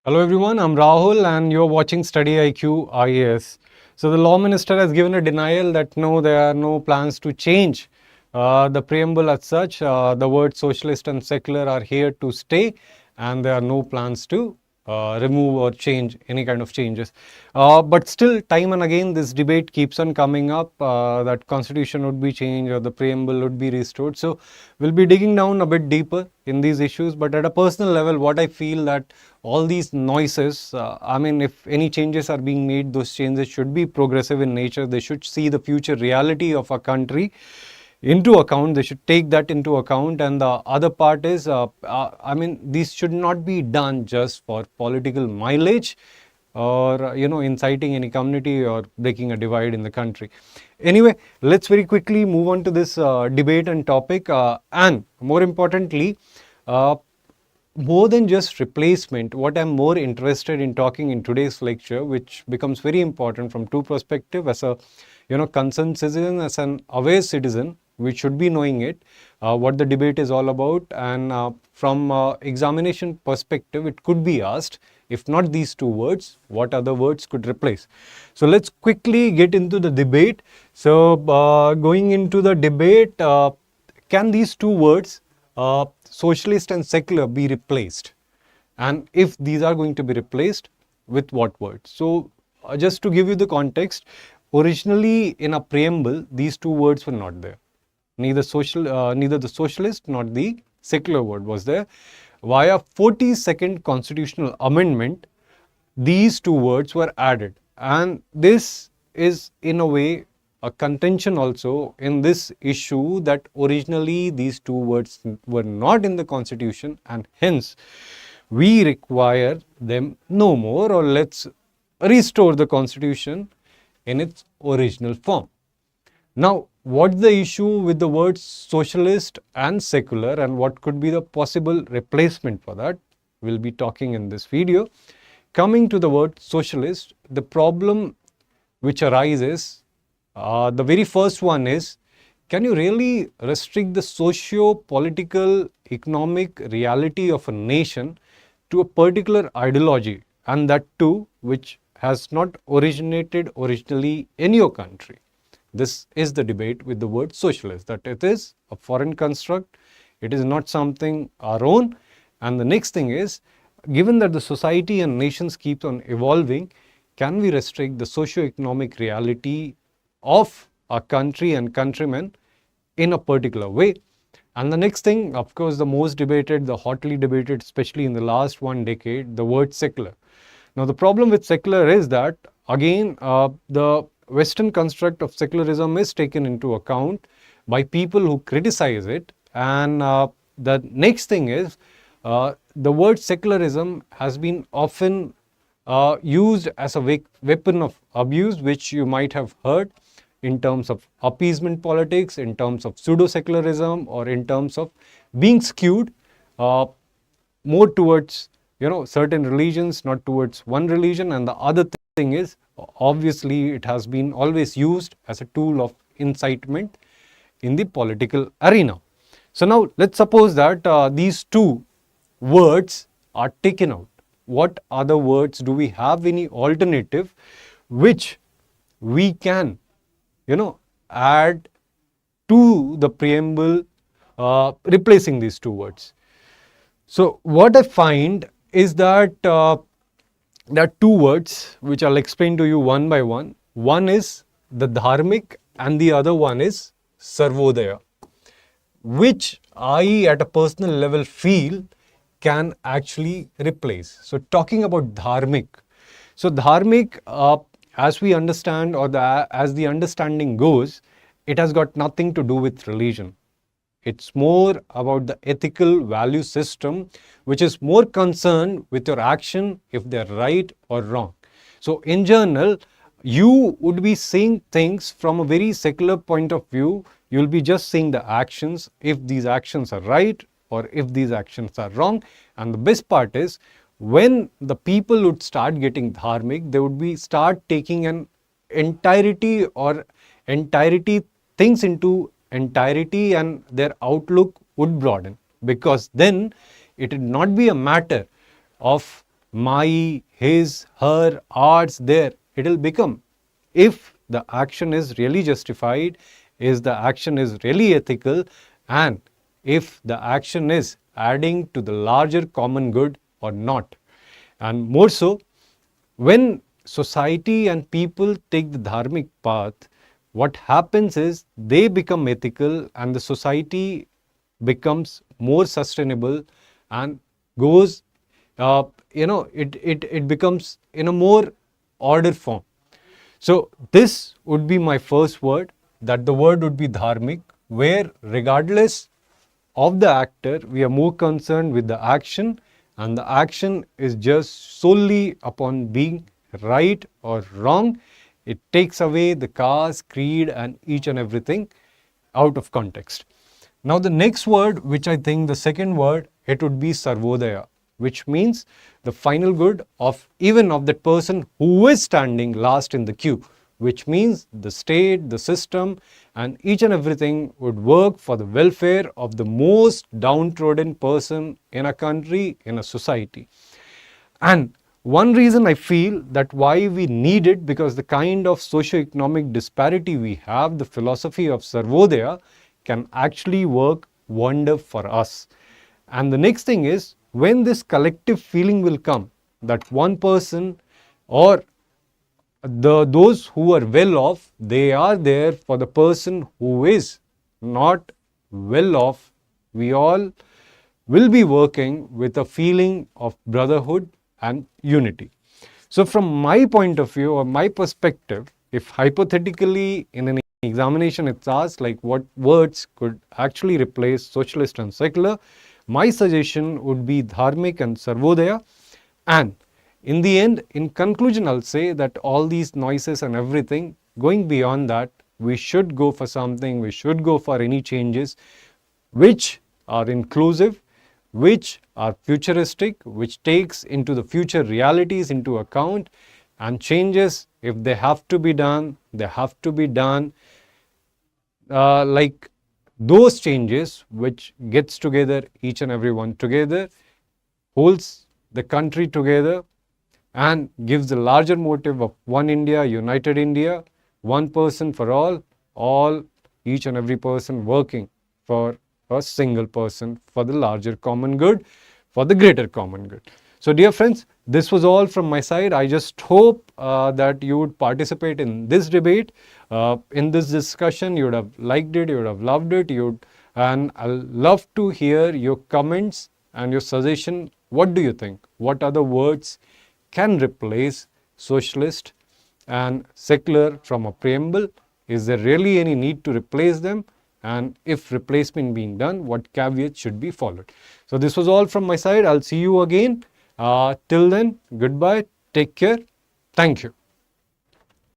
Hello everyone, I'm Rahul and you're watching StudyIQ IAS. So the Law Minister has given a denial that no, there are no plans to change the preamble as such. The words socialist and secular are here to stay and there are no plans to remove or change any kind of changes. But still, time and again, this debate keeps on coming up that constitution would be changed or the preamble would be restored. So we'll be digging down a bit deeper in these issues. But at a personal level, what I feel that all these noises, if any changes are being made, those changes should be progressive in nature. They should see the future reality of our country into account. They should take that into account. And the other part is, these should not be done just for political mileage or inciting any community or breaking a divide in the country. Anyway, let's very quickly move on to this debate and topic, and more importantly, more than just replacement, what I'm more interested in talking in today's lecture, which becomes very important from two perspectives, as a concerned citizen, as an aware citizen, we should be knowing it, what the debate is all about, and from examination perspective, it could be asked, if not these two words, what other words could replace? So let's quickly get into the debate. So going into the debate, can these two words, socialist and secular, be replaced? And if these are going to be replaced, with what words? So just to give you the context, originally in a preamble, these two words were not there. Neither the socialist nor the secular word was there. Via 42nd constitutional amendment, these two words were added, and this is in a way a contention also in this issue, that originally these two words were not in the constitution and hence we require them no more, or let's restore the constitution in its original form. Now, what's the issue with the words socialist and secular, and what could be the possible replacement for that? We'll be talking in this video. Coming to the word socialist, the problem which arises, the very first one is, can you really restrict the socio-political, economic reality of a nation to a particular ideology, and that too which has not originated originally in your country? This is the debate with the word socialist, that it is a foreign construct, it is not something our own. And the next thing is, given that the society and nations keep on evolving, can we restrict the socio-economic reality of our country and countrymen in a particular way? And the next thing, of course, the most debated, the hotly debated, especially in the last one decade, the word secular. Now, the problem with secular is that, again, the Western construct of secularism is taken into account by people who criticize it. And the next thing is, the word secularism has been often used as a weapon of abuse, which you might have heard in terms of appeasement politics, in terms of pseudo-secularism, or in terms of being skewed more towards certain religions, not towards one religion. And the other thing is, obviously, it has been always used as a tool of incitement in the political arena. So now let's suppose that these two words are taken out. What other words do we have? Any alternative which we can add to the preamble, replacing these two words? So what I find is that there are two words which I'll explain to you one by one. One is the dharmic and the other one is sarvodaya, which I at a personal level feel can actually replace. So talking about dharmic. So dharmic, as we understand, or as the understanding goes, it has got nothing to do with religion. It's more about the ethical value system, which is more concerned with your action, if they're right or wrong. So in general, you would be seeing things from a very secular point of view. You'll be just seeing the actions, if these actions are right or if these actions are wrong. And the best part is, when the people would start getting dharmic, they would be start taking an entirety things into entirety, and their outlook would broaden, because then it would not be a matter of my, his, her, ours, their. It will become, if the action is really justified, if the action is really ethical, and if the action is adding to the larger common good or not. And more so, when society and people take the dharmic path, what happens is they become ethical and the society becomes more sustainable and goes, it becomes in a more order form. So this would be my first word, that the word would be dharmic, where regardless of the actor, we are more concerned with the action, and the action is just solely upon being right or wrong. It takes away the caste, creed, and each and everything out of context. Now the next word, which I think the second word, it would be sarvodaya, which means the final good of even of that person who is standing last in the queue, which means the state, the system, and each and everything would work for the welfare of the most downtrodden person in a country, in a society. And one reason I feel that why we need it, because the kind of socio-economic disparity we have, the philosophy of Sarvodaya can actually work wonder for us. And the next thing is, when this collective feeling will come that one person or those who are well off, they are there for the person who is not well off, we all will be working with a feeling of brotherhood and unity. So from my point of view or my perspective, if hypothetically in an examination it's asked like what words could actually replace socialist and secular, my suggestion would be dharmic and sarvodaya. And in the end, in conclusion, I'll say that all these noises and everything, going beyond that, we should go for something, we should go for any changes which are inclusive, which are futuristic, which takes into the future realities into account, and changes, if they have to be done, they have to be done like those changes which gets together each and everyone together, holds the country together, and gives the larger motive of one India, united India, one person for all, each and every person working for a single person for the larger common good, for the greater common good. So dear friends, this was all from my side. I just hope that you would participate in this debate, in this discussion. You would have liked it, you would have loved it, and I'll love to hear your comments and your suggestion. What do you think? What other words can replace socialist and secular from a preamble? Is there really any need to replace them? And if replacement being done, what caveats should be followed? So this was all from my side. I'll see you again. Till then, goodbye. Take care. Thank you.